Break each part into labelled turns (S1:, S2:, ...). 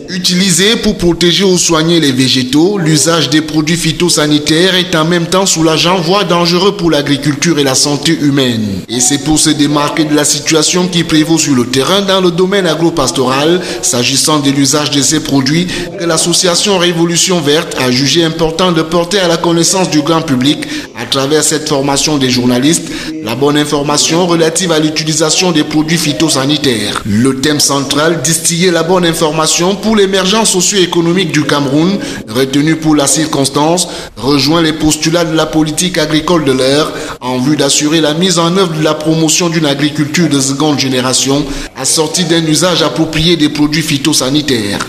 S1: Utilisé pour protéger ou soigner les végétaux, l'usage des produits phytosanitaires est en même temps soulageant, voire dangereux pour l'agriculture et la santé humaine. Et c'est pour se démarquer de la situation qui prévaut sur le terrain dans le domaine agropastoral, s'agissant de l'usage de ces produits, que l'association Révolution Verte a jugé important de porter à la connaissance du grand public, à travers cette formation des journalistes, la bonne information relative à l'utilisation des produits phytosanitaires. Le thème central, distiller la bonne information pour l'émergence socio-économique du Cameroun, retenu pour la circonstance, rejoint les postulats de la politique agricole de l'heure en vue d'assurer la mise en œuvre de la promotion d'une agriculture de seconde génération assortie d'un usage approprié des produits phytosanitaires.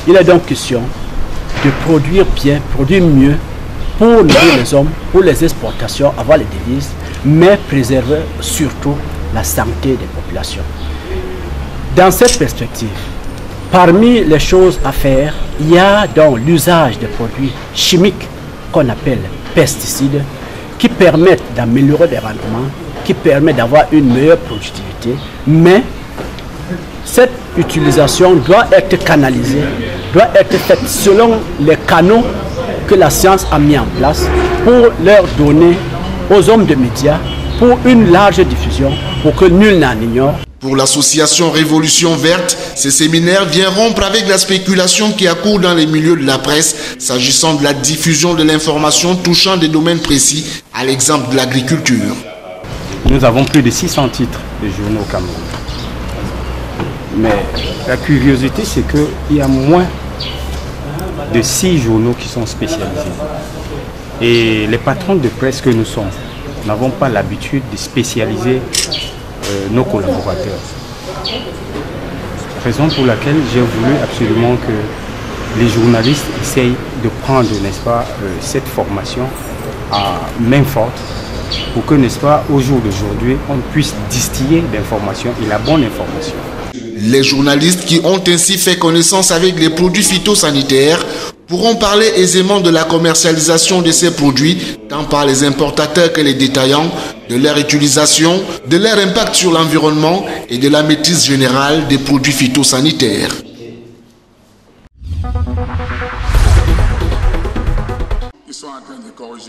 S2: Il est donc question de produire bien, produire mieux pour nourrir les hommes, pour les exportations, avoir les devises, mais préserver surtout la santé des populations. Dans cette perspective, parmi les choses à faire, il y a donc l'usage de produits chimiques qu'on appelle pesticides qui permettent d'améliorer les rendements, qui permettent d'avoir une meilleure productivité, mais cette utilisation doit être canalisée, doit être faite selon les canaux que la science a mis en place pour leur donner aux hommes de médias pour une large diffusion, pour que nul n'en ignore.
S1: Pour l'association Révolution Verte, ces séminaires viennent rompre avec la spéculation qui accourt dans les milieux de la presse s'agissant de la diffusion de l'information touchant des domaines précis, à l'exemple de l'agriculture.
S3: Nous avons plus de 600 titres de journaux au Cameroun. Mais la curiosité, c'est qu'il y a moins de 6 journaux qui sont spécialisés. Et les patrons de presse que nous sommes n'avons pas l'habitude de spécialiser nos collaborateurs. Raison pour laquelle j'ai voulu absolument que les journalistes essayent de prendre, n'est-ce pas, cette formation à main forte pour que, n'est-ce pas, au jour d'aujourd'hui, on puisse distiller l'information et la bonne information.
S1: Les journalistes qui ont ainsi fait connaissance avec les produits phytosanitaires pourront parler aisément de la commercialisation de ces produits, tant par les importateurs que les détaillants, de leur utilisation, de leur impact sur l'environnement et de la maîtrise générale des produits phytosanitaires.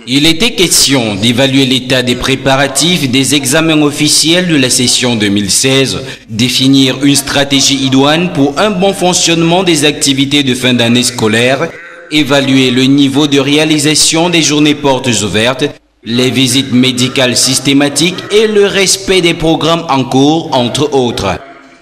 S4: Il était question d'évaluer l'état des préparatifs des examens officiels de la session 2016, définir une stratégie idoine pour un bon fonctionnement des activités de fin d'année scolaire, évaluer le niveau de réalisation des journées portes ouvertes, les visites médicales systématiques et le respect des programmes en cours, entre autres.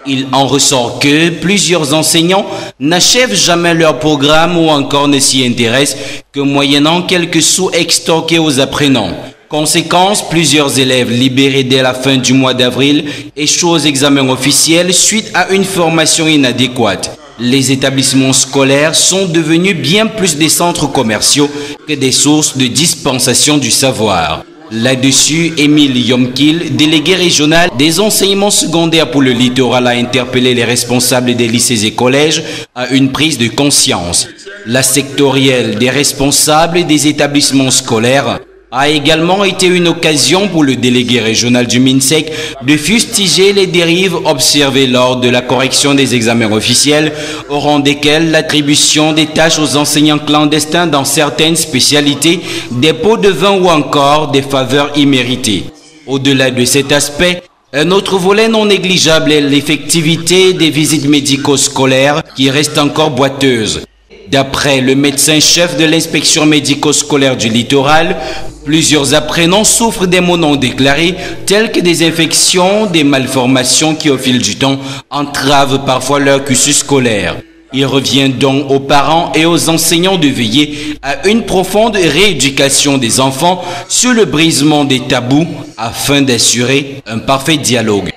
S4: Il en ressort que plusieurs enseignants n'achèvent jamais leur programme ou encore ne s'y intéressent que moyennant quelques sous extorqués aux apprenants. Conséquence, plusieurs élèves libérés dès la fin du mois d'avril échouent aux examens officiels suite à une formation inadéquate. Les établissements scolaires sont devenus bien plus des centres commerciaux que des sources de dispensation du savoir. Là-dessus, Émile Yomkil, délégué régional des enseignements secondaires pour le littoral, a interpellé les responsables des lycées et collèges à une prise de conscience. La sectorielle des responsables des établissements scolaires a également été une occasion pour le délégué régional du MINSEC de fustiger les dérives observées lors de la correction des examens officiels, au rang desquels l'attribution des tâches aux enseignants clandestins dans certaines spécialités, des pots de vin ou encore des faveurs imméritées. Au-delà de cet aspect, un autre volet non négligeable est l'effectivité des visites médico-scolaires qui reste encore boiteuse. D'après le médecin-chef de l'inspection médico-scolaire du littoral, plusieurs apprenants souffrent des maux non déclarés tels que des infections, des malformations qui au fil du temps entravent parfois leur cursus scolaire. Il revient donc aux parents et aux enseignants de veiller à une profonde rééducation des enfants sur le brisement des tabous afin d'assurer un parfait dialogue.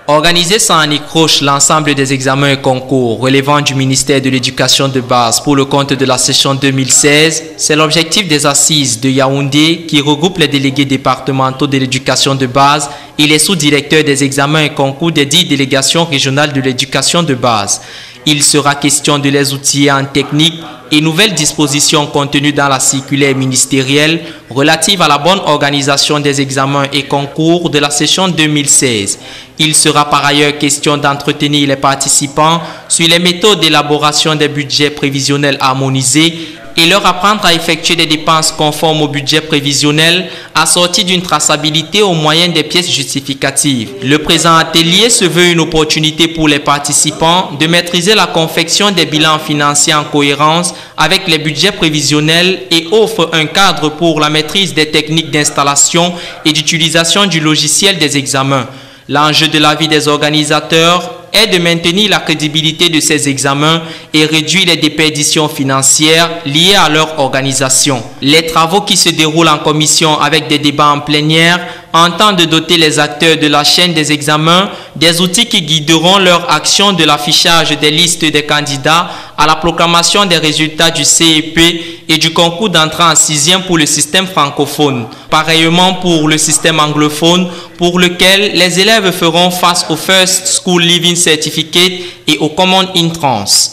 S5: Organiser sans anicroche l'ensemble des examens et concours relevant du ministère de l'Éducation de base pour le compte de la session 2016, c'est l'objectif des assises de Yaoundé qui regroupe les délégués départementaux de l'éducation de base Il est sous-directeur des examens et concours des 10 délégations régionales de l'éducation de base. Il sera question de les outiller en technique et nouvelles dispositions contenues dans la circulaire ministérielle relative à la bonne organisation des examens et concours de la session 2016. Il sera par ailleurs question d'entretenir les participants sur les méthodes d'élaboration des budgets prévisionnels harmonisés et leur apprendre à effectuer des dépenses conformes au budget prévisionnel assorties d'une traçabilité au moyen des pièces justificatives. Le présent atelier se veut une opportunité pour les participants de maîtriser la confection des bilans financiers en cohérence avec les budgets prévisionnels et offre un cadre pour la maîtrise des techniques d'installation et d'utilisation du logiciel des examens. L'enjeu de l'avis des organisateurs est de maintenir la crédibilité de ces examens et réduire les déperditions financières liées à leur organisation. Les travaux qui se déroulent en commission avec des débats en plénière entendent doter les acteurs de la chaîne des examens des outils qui guideront leur action de l'affichage des listes des candidats à la proclamation des résultats du CEP et du concours d'entrée en 6e pour le système francophone. Pareillement pour le système anglophone, pour lequel les élèves feront face au First School Living Certificate et au Common Entrance.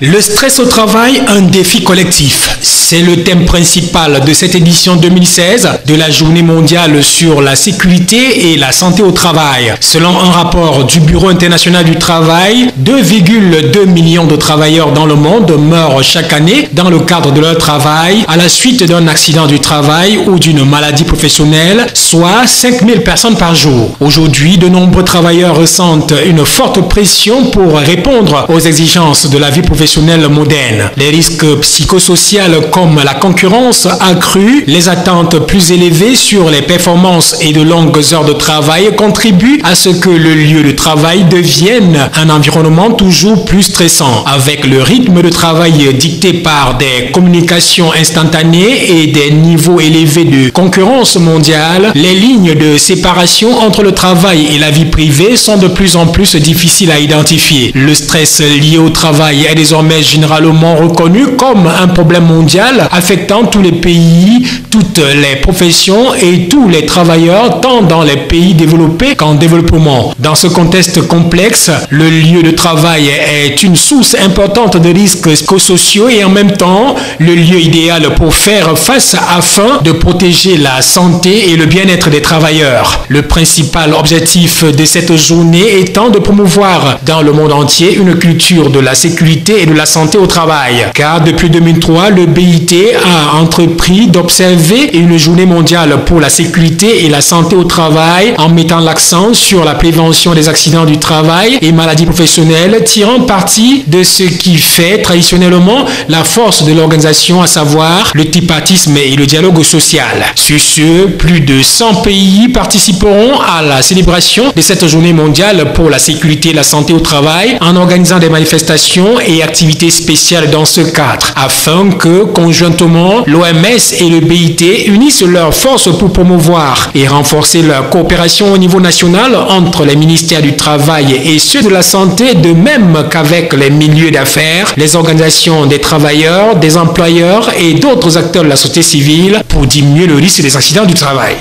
S6: Le stress au travail, un défi collectif. C'est le thème principal de cette édition 2016 de la Journée mondiale sur la sécurité et la santé au travail. Selon un rapport du Bureau international du travail, 2,2 millions de travailleurs dans le monde meurent chaque année dans le cadre de leur travail à la suite d'un accident du travail ou d'une maladie professionnelle, soit 5000 personnes par jour. Aujourd'hui, de nombreux travailleurs ressentent une forte pression pour répondre aux exigences de la vie professionnelle moderne. Les risques psychosociaux comme la concurrence accrue, les attentes plus élevées sur les performances et de longues heures de travail contribuent à ce que le lieu de travail devienne un environnement toujours plus stressant. Avec le rythme de travail dicté par des communications instantanées et des niveaux élevés de concurrence mondiale, les lignes de séparation entre le travail et la vie privée sont de plus en plus difficiles à identifier. Le stress lié au travail est désormais généralement reconnu comme un problème mondial affectant tous les pays, toutes les professions et tous les travailleurs, tant dans les pays développés qu'en développement. Dans ce contexte complexe, le lieu de travail est une source importante de risques psychosociaux et en même temps le lieu idéal pour faire face afin de protéger la santé et le bien-être des travailleurs. Le principal objectif de cette journée étant de promouvoir dans le monde entier une culture de la sécurité et de la santé au travail. Car depuis 2003, le BIT a entrepris d'observer une journée mondiale pour la sécurité et la santé au travail en mettant l'accent sur la prévention des accidents du travail et maladies professionnelles, tirant parti de ce qui fait traditionnellement la force de l'organisation, à savoir le tripartisme et le dialogue social. Sur ce, plus de 100 pays participeront à la célébration de cette journée mondiale pour la sécurité et la santé au travail en organisant des manifestations et activités spéciales dans ce cadre, afin que, conjointement, l'OMS et le BIT unissent leurs forces pour promouvoir et renforcer leur coopération au niveau national entre les ministères du Travail et ceux de la Santé, de même qu'avec les milieux d'affaires, les organisations des travailleurs, des employeurs et d'autres acteurs de la société civile pour diminuer le risque des accidents du travail.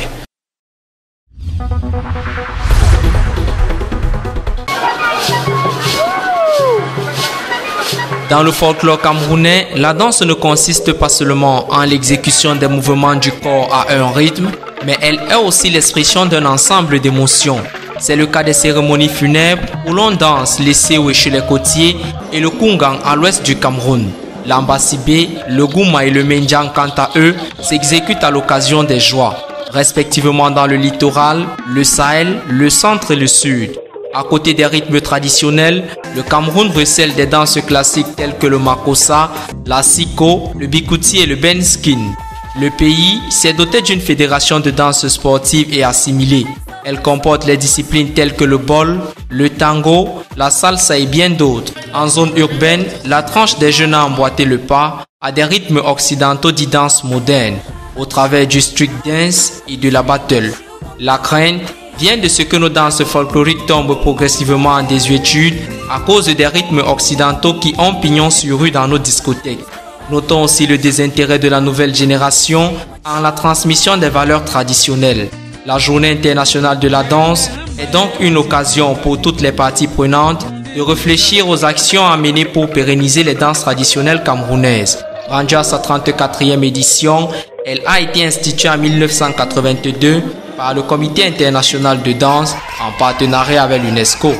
S5: Dans le folklore camerounais, la danse ne consiste pas seulement en l'exécution des mouvements du corps à un rythme, mais elle est aussi l'expression d'un ensemble d'émotions. C'est le cas des cérémonies funèbres où l'on danse les Sewe chez les côtiers et le Kungang à l'ouest du Cameroun. L'Ambasibé, le Gouma et le Mendiang, quant à eux, s'exécutent à l'occasion des joies, respectivement dans le littoral, le Sahel, le centre et le sud. À côté des rythmes traditionnels, le Cameroun recèle des danses classiques telles que le Makossa, la Siko, le Bikuti et le Benskin. Le pays s'est doté d'une fédération de danse sportive et assimilée. Elle comporte les disciplines telles que le bol, le tango, la salsa et bien d'autres. En zone urbaine, la tranche des jeunes a emboîté le pas à des rythmes occidentaux dits danse moderne, au travers du street dance et de la battle. La crainte vient de ce que nos danses folkloriques tombent progressivement en désuétude à cause des rythmes occidentaux qui ont pignon sur rue dans nos discothèques. Notons aussi le désintérêt de la nouvelle génération en la transmission des valeurs traditionnelles. La Journée internationale de la danse est donc une occasion pour toutes les parties prenantes de réfléchir aux actions à mener pour pérenniser les danses traditionnelles camerounaises. Rendue à sa 34e édition, elle a été instituée en 1982 par le Comité international de danse en partenariat avec l'UNESCO.